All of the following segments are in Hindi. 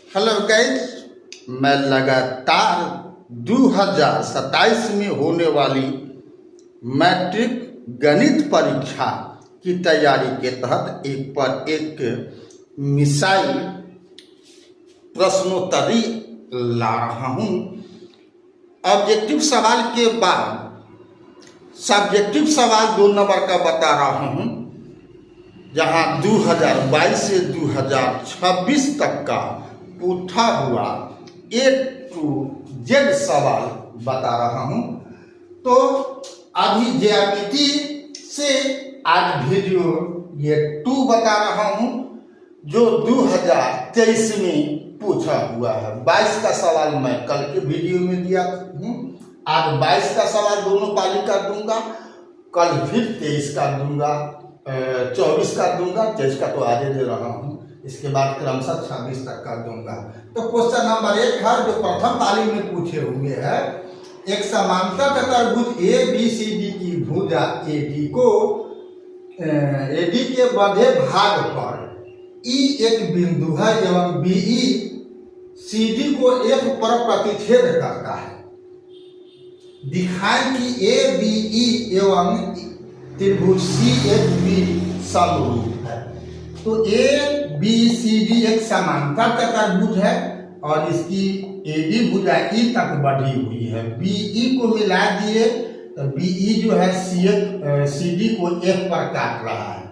हेलो गाइस, मैं लगातार 2027 में होने वाली मैट्रिक गणित परीक्षा की तैयारी के तहत एक पर एक मिसाइल प्रश्नोत्तरी ला रहा हूँ। ऑब्जेक्टिव सवाल के बाद सब्जेक्टिव सवाल 2 नंबर का बता रहा हूँ, जहाँ 2022 से 2026 तक का पूछा हुआ A to Z सवाल बता रहा हूँ। तो अभी ज्यामिति से आज वीडियो ये 2 बता रहा हूँ, जो 2023 में पूछा हुआ है। 22 का सवाल मैं कल के वीडियो में दिया हूँ। आज 22 का सवाल दोनों पाली का दूंगा, कल फिर 23 का दूंगा, 24 का दूंगा, 23 का तो आगे दे रहा हूँ। इसके बाद क्रमशः 26 तक का दूंगा। तो क्वेश्चन नंबर 1 है, जो प्रथम पाली में पूछे हुए हैं। एक समांतर चतुर्भुज ए बी सी डी की भुजा एडी को एडी के बंधे भाग पर ई एक बिंदु है एवं बीई सीडी को एफ पर प्रतिच्छेद करता है। दिखाएं कि ए बी ई एवं त्रिभुज सी एफ बी समरूप है। तो ए बी सी डी एक समांतर चतुर्भुज है और इसकी एडी भुजा ई तक बढ़ी हुई है। बीई को मिला दिए तो बीई जो है सी डी को एफ पर काट रहा है।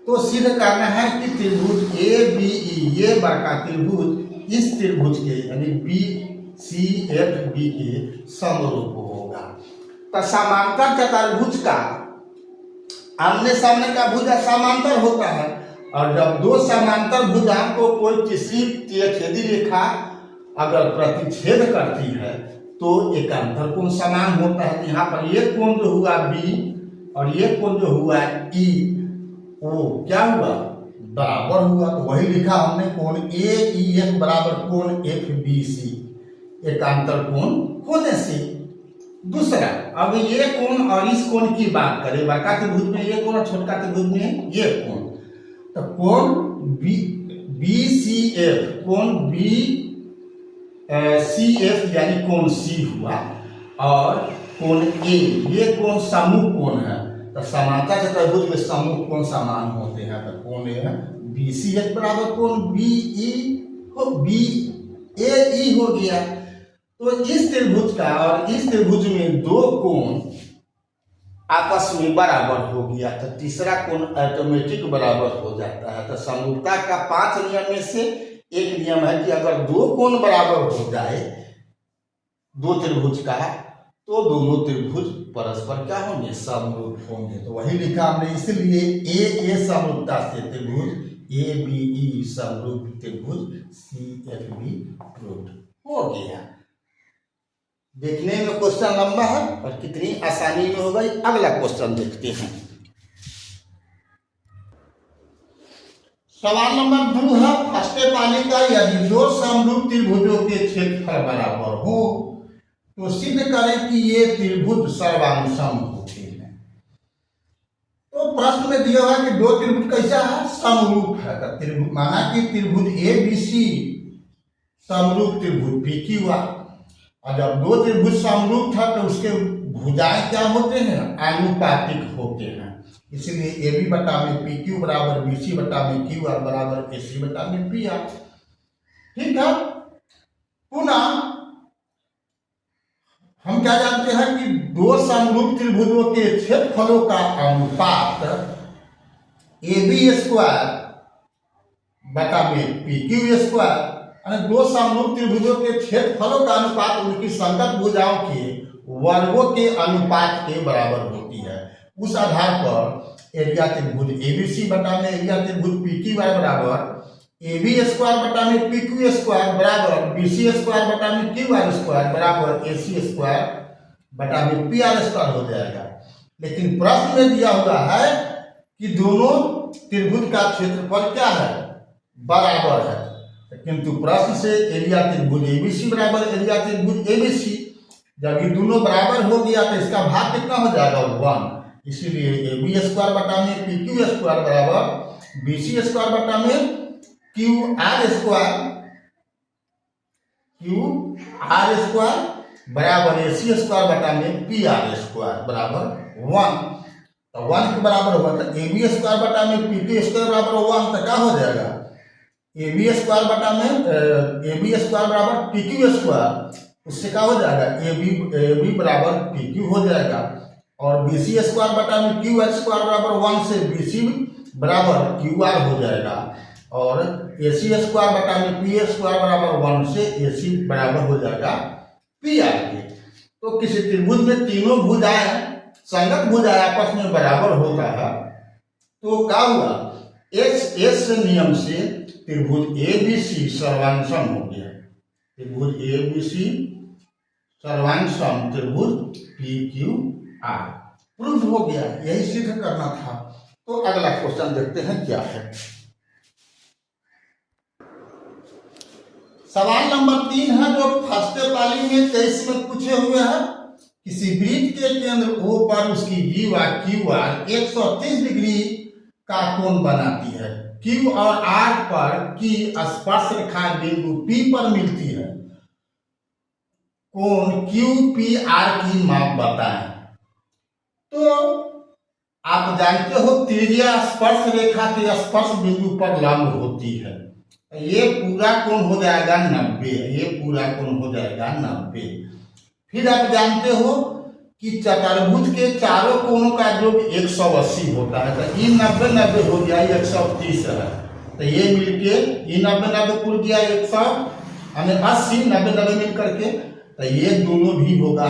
तो सिद्ध करना है कि त्रिभुज ए बी ई ये बड़का त्रिभुज इस त्रिभुज के यानी बी सी एफ बी के समरूप होगा। तो समांतर चतुर्भुज का आमने सामने का भुजा समांतर होता है, और जब दो समांतर भुजाओं को कोई तीसरी तिरछेदी रेखा अगर प्रतिच्छेद करती है तो एकांतर कोण समान होता है। यहाँ पर ये कोण जो हुआ बी और ये कोण जो हुआ ई, वो क्या हुआ, बराबर हुआ। तो वही लिखा हमने, कोण ए ई एफ बराबर कोण एफ बी सी, एकांतर कोण होने से। दूसरा, अब ये कोण और इस कोण की बात करें, बड़का त्रिभुज में ये कोण और छोटका त्रिभुज में ये कोण। तो कोण बी सी एफ, कोण बी सी एफ यानी कोण सी हुआ, और कोण ए ये कोण समूह कोण है। तो समांतर चतुर्भुज में समूह कोण समान होते हैं। तो कोण ए है बी सी एफ बराबर कोण बी ई हो बी ए ई हो गया। तो इस त्रिभुज का और इस त्रिभुज में दो कोण आपस में बराबर हो गया, तो तीसरा कोण ऑटोमेटिक बराबर हो जाता है। तो समरूपता का 5 नियम में से एक नियम है कि अगर दो कोण बराबर हो जाए दो त्रिभुज का, तो दोनों त्रिभुज परस्पर क्या होंगे, समरूप होंगे। तो वही लिखा हमने, इसलिए ए समरूपता से त्रिभुज ए बी ई समरूप त्रिभुज सी एफ बी प्रूव्ड हो गया। देखने में क्वेश्चन लंबा है और कितनी आसानी में हो गई। अगला क्वेश्चन देखते हैं। सवाल नंबर 2 है, अष्टपाली का यदि दो समरूप त्रिभुजों के क्षेत्रफल बराबर हो तो सिद्ध करें कि ये त्रिभुज सर्वानुसम होते हैं। तो प्रश्न में दिया हुआ कि दो त्रिभुज कैसा है, समरूप है। तो त्रिभुज माना कि त्रिभुज ए बी सी समरूप त्रिभुज पी क्यू आर, और जब दो त्रिभुज समरूप था तो उसके भुजाएं क्या होते हैं, आनुपातिक होते हैं। इसलिए ए बी बटा में पी क्यू बराबर बी सी बटा में क्यू आर बराबर ए सी बटा में पी आर। ठीक है। पुनः हम क्या जानते हैं कि दो समरूप त्रिभुजों के क्षेत्रफलों का अनुपात ए बी स्क्वायर बटा में पी क्यू स्क्वायर, दो समरूप त्रिभुजों के क्षेत्रफलों का अनुपात उनकी संगत भुजाओं के वर्गों के अनुपात के बराबर होती है। उस आधार पर एरिया त्रिभुज एबीसी बटा में एरिया त्रिभुज पी क्यू आर बराबर ए बी स्क्वायर बटा में पी क्यू स्क्वायर बराबर बी सी स्क्वायर बटा में क्यू आर स्क्वायर बराबर ए सी स्क्वायर बटा में पी आर स्क्वायर हो जाएगा। लेकिन प्रश्न में दिया हुआ है कि दोनों त्रिभुज का क्षेत्रफल क्या है, बराबर है। किंतु प्रश्न से एरिया त्रिभुज एबीसी बराबर एरिया त्रिभुज एबीसी, जब ये दोनों बराबर हो गया तो इसका भाग कितना हो जाएगा, 1। इसीलिए ए बी स्क्वायर बटा में पी क्यू स्क्वायर बराबर बी सी स्क्वायर बटा में Q R square Q R square बराबर ए सी स्क्वायर बटा में पी आर स्क्वायर बराबर 1। तो 1 के बराबर होगा तो ए बी स्क्वायर बटा में पी क्यू स्क्वायर बराबर 1, तो क्या हो जाएगा ए बी स्क्वायर बटा में ए बी स्क्वायर बराबर पी क्यू स्क्वायर, उससे क्या हो जाएगा ए बी बराबर पी क्यू हो जाएगा। और बी सी स्क्वायर बटा में क्यू आर स्क्वायर बराबर 1 से बी सी बराबर क्यू आर हो जाएगा। और ए सी स्क्वायर बटा में पी स्क्वायर बराबर 1 से ए सी बराबर हो जाएगा पी आर के। तो किसी त्रिभुज में तीनों भुजाएं संगत भुजाएं आपस में बराबर होता है तो क्या हुआ एस नियम से त्रिभुज ए बी सी सर्वांगसम हो गया। त्रिभुज ए बी सी सर्वांगसम त्रिभुज पी क्यू आर प्रूव हो गया। यही सिद्ध करना था। तो अगला क्वेश्चन देखते हैं क्या है। सवाल नंबर 3 है जो फर्स्ट पाली में 23 में पूछे हुए हैं। किसी वृत्त के केंद्र O पर उसकी जीवा क्यू आर 130 डिग्री का कोण बनाती है। Q और R पर की स्पर्श रेखा बिंदु P पर मिलती है। कोण QPR की माप बताएं। तो आप जानते हो त्रिज्या स्पर्श रेखा के स्पर्श बिंदु पर लंब होती है। ये पूरा कोण हो जाएगा 90, ये पूरा कोण हो जाएगा 90। फिर आप जानते हो कि चतुर्भुज के चारों कोणों का योग 180 होता है। तो ये 90 90 हो गया 130 है। तो ये मिलके ये 90 90 पूर गया 180 90 90 मिल करके, तो ये दोनों भी होगा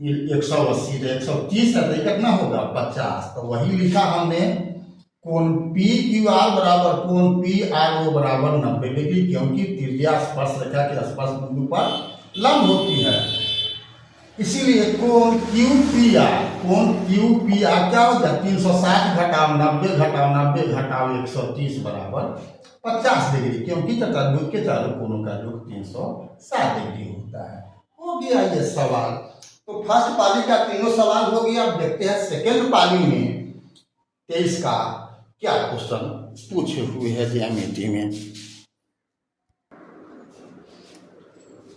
180 तो 130 है तो कितना होगा 50। तो वही लिखा हमने कोण पी क्यू आर बराबर कोण पी आर ओ बराबर 90 डिग्री, क्योंकि त्रिज्या स्पर्श रेखा के स्पर्श बिंदु पर लंब होती है। इसीलिए कोण क्यू पी आर क्या हो जाए 360 घटाव 90 घटाव 90 घटाव 130 बराबर 50 डिग्री, क्योंकि चतुर्भुज के चारों कोणों का योग 360 डिग्री होता है। हो गया ये सवाल। तो फर्स्ट पाली का तीनों सवाल हो गया। अब देखते हैं सेकेंड पाली में 23 का क्या क्वेश्चन पूछे हुए है ज्यामिति में।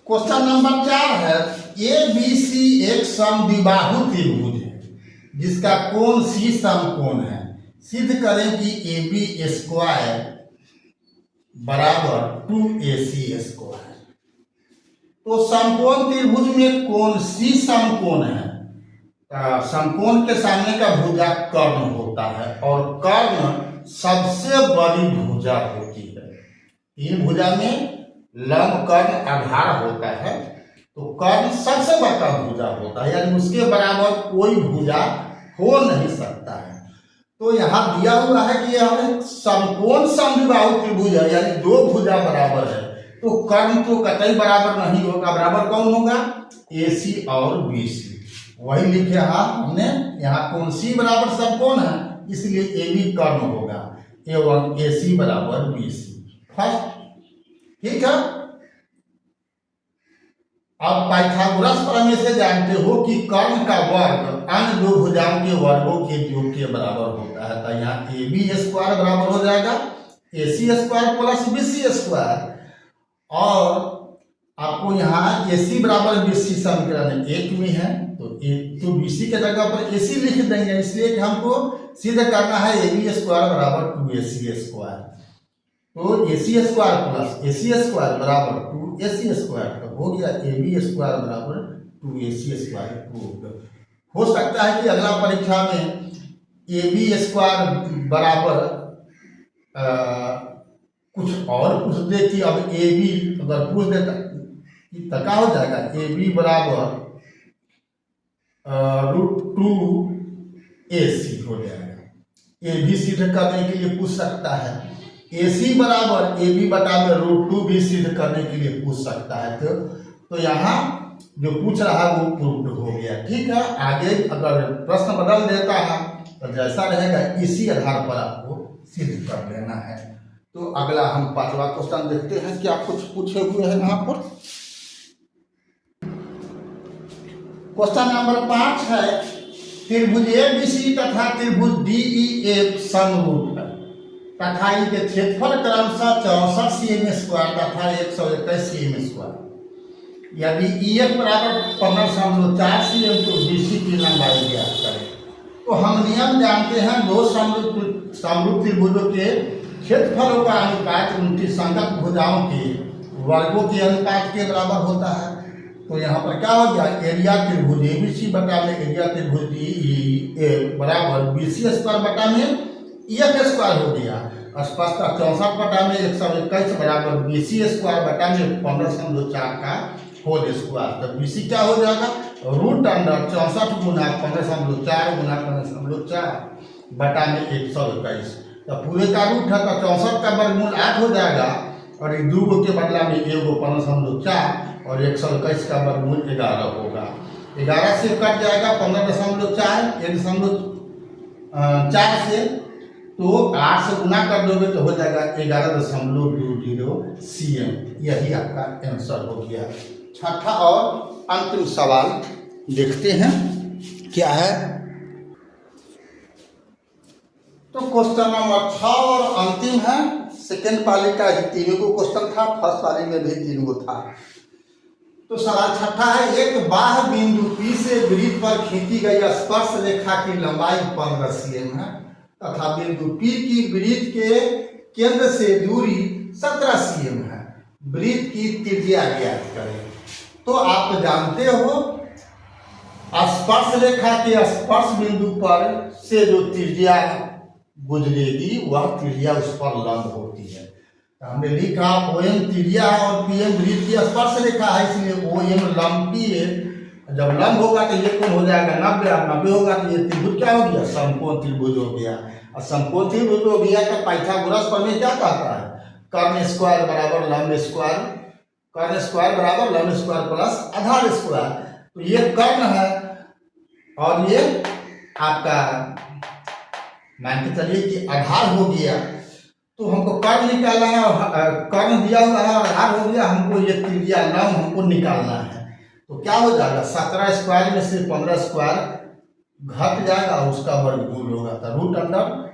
क्वेश्चन नंबर 4 है ए बी सी एक समद्विबाहु त्रिभुज है जिसका कोण सी समकोण है। सिद्ध करें कि ए बी स्क्वायर बराबर 2AC स्क्वायर। तो समकोण त्रिभुज में कोण सी समकोण है। समकोण के सामने का भुजा कर्ण होता है और कर्ण सबसे बड़ी भुजा होती है। तीन भुजा में लंब कर्ण आधार होता है, तो कर्ण सबसे बड़ा भुजा होता है, यानी उसके बराबर कोई भुजा हो नहीं सकता है। तो यहाँ दिया हुआ है कि यह समकोण समद्विबाहु त्रिभुज है, यानी दो भुजा बराबर है। तो कर्ण तो कतई बराबर नहीं होगा। बराबर कौन होगा AC और BC। वही लिखे हमने यहाँ कोण C बराबर समकोण है, इसलिए AB कर्ण होगा एवं AC बराबर BC। फर्स्ट ठीक है। अब पाइथागोरस प्रमेय से जानते हो कि कर्ण का वर्ग अन्य दो भुजाओं के वर्गों के योग के बराबर होता है। तो यहाँ AB स्क्वायर बराबर हो जाएगा AC square plus BC square. और आपको यहाँ AC बराबर BC समीकरण 1 में है, तो BC के जगह पर AC लिख देंगे, इसलिए कि हमको सिद्ध करना है AB स्क्वायर बराबर 2AC स्क्वायर। तो AC square plus AC square बराबर 2AC स्क्वायर, तो हो गया AB स्क्वायर बराबर 2AC स्क्वायर। हो सकता है कि अगला परीक्षा में AB स्क्वायर बराबर कुछ और पूछ दे कि अब AB अगर पूछ देता तो क्या हो जाएगा AB बराबर √2AC हो जाएगा। AB सिद्ध करने के लिए पूछ सकता है। AC बराबर AB बटा में √2 भी सिद्ध करने के लिए पूछ सकता है। तो यहाँ जो पूछ रहा है वो प्रूव्ड हो गया। ठीक है, आगे अगर प्रश्न बदल देता है तो जैसा रहेगा इसी आधार पर आपको सिद्ध कर लेना है। तो अगला हम 5वां क्वेश्चन देखते हैं क्या कुछ पूछे हुए हैं यहाँ पर। क्वेश्चन नंबर 5 है त्रिभुज ABC तथा त्रिभुज DEF समरूप है तथा इनके क्षेत्रफल क्रमशः 64 cm² तथा 121 cm²। यदि EF बराबर 15.4 cm तो BC की लंबाई ज्ञात करें। तो हम नियम जानते हैं, दो समरूप त्रिभुजों के क्षेत्रफलों का अनुपात उनकी संगत भुजाओं के वर्गों के अनुपात के बराबर होता है। तो यहाँ पर क्या हो गया, एरिया त्रिभुज ABC बटा में एरिया त्रिभुज DE बराबर BC स्क्वायर बटा में EF स्क्वायर हो गया। स्पष्टता 64 बटा में 121 बराबर BC स्क्वायर बटा में 15.4 का होल स्क्वायर। तो BC क्या हो जाएगा, रूट अंडर 64 गुना 15.4 गुना 15.4 बटा में 121। तो पूरे का रूट है तो 64 का वर्गमूल 8 हो जाएगा और ये 2 के बदला में 15.4 और 121 का वर्गमूल 11 होगा। 11 से कट जाएगा 15.4 1.4 से, तो 8 से गुना कर दोगे तो हो जाएगा 11.20 cm। यही आपका आंसर हो गया। छठा और अंतिम सवाल देखते हैं क्या है। तो क्वेश्चन नंबर 6 और अंतिम है। सेकेंड पाली का ही 3 गो क्वेश्चन था, फर्स्ट पाली में भी 3 गो था। तो सवाल छठा है, एक बाह्य बिंदु P से वृत्त पर खींची गई स्पर्श रेखा की लंबाई 15 cm है तथा बिंदु P की वृत्त के केंद्र से दूरी 17 cm है। वृत्त की त्रिज्या ज्ञात करें। तो आप जानते हो स्पर्श रेखा के स्पर्श बिंदु पर से जो त्रिज्या गुजरेगी वह त्रिज्या उस पर लंब होती है। हमने लिखा OM त्रिज्या है और PM वृत्त की स्पर्श रेखा है, इसलिए OM लंब PM। जब लंब होगा तो ये कोण हो जाएगा 90 और 90 होगा तो ये त्रिभुज क्या हो गया, समकोण त्रिभुज हो गया। और समकोण त्रिभुज हो गया तो पाइथागोरस प्रमेय क्या कहता है, कर्ण स्क्वायर बराबर लंब स्क्वायर, कर्ण स्क्वायर बराबर लंब स्क्वायर प्लस आधार स्क्वायर। तो ये कर्ण है और ये आपका मान के चलिए कि आधार हो गया। तो हमको कर्ण निकालना है और कर्ण दिया हुआ है और आधार हो गया, हमको ये त्रिज्या लंब हमको निकालना है। तो क्या हो जाएगा, 17 स्क्वायर में से 15 स्क्वायर घट जाएगा, उसका वर्गमूल होगा। तो रूट अंडर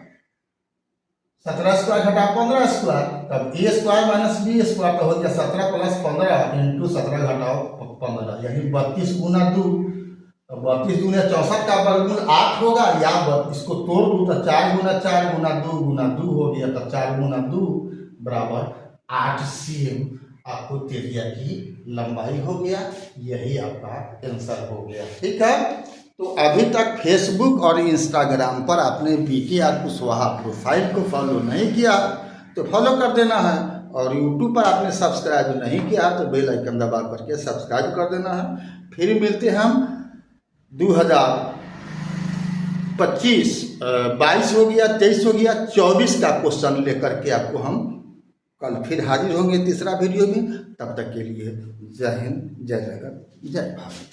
17 स्क्वायर घटा 15 स्क्वायर, तब A square minus B square तो हो गया 17 प्लस 15 इंटू 17 घटाओ 15 यानी 32 गुना 2। 32 दूनी 64 का वर्गमूल 8 होगा, या इसको तोड़ दूँ तो 4 गुना 4 गुना 2 हो गया। तो 4 गुना 2 बराबर 8 cm आपको त्रिज्या की लंबाई हो गया। यही आपका आंसर हो गया। ठीक है। तो अभी तक फेसबुक और इंस्टाग्राम पर आपने BKR कुशवाहा प्रोफाइल को फॉलो नहीं किया तो फॉलो कर देना है, और यूट्यूब पर आपने सब्सक्राइब नहीं किया तो बेल आइकन दबा करके सब्सक्राइब कर देना है। फिर मिलते हैं हम 2025 22 हो गया, 23 हो गया, 24 का क्वेश्चन लेकर के आपको हम कल फिर हाजिर होंगे तीसरा वीडियो में। तब तक के लिए जय हिंद, जय जगत, जय भारत।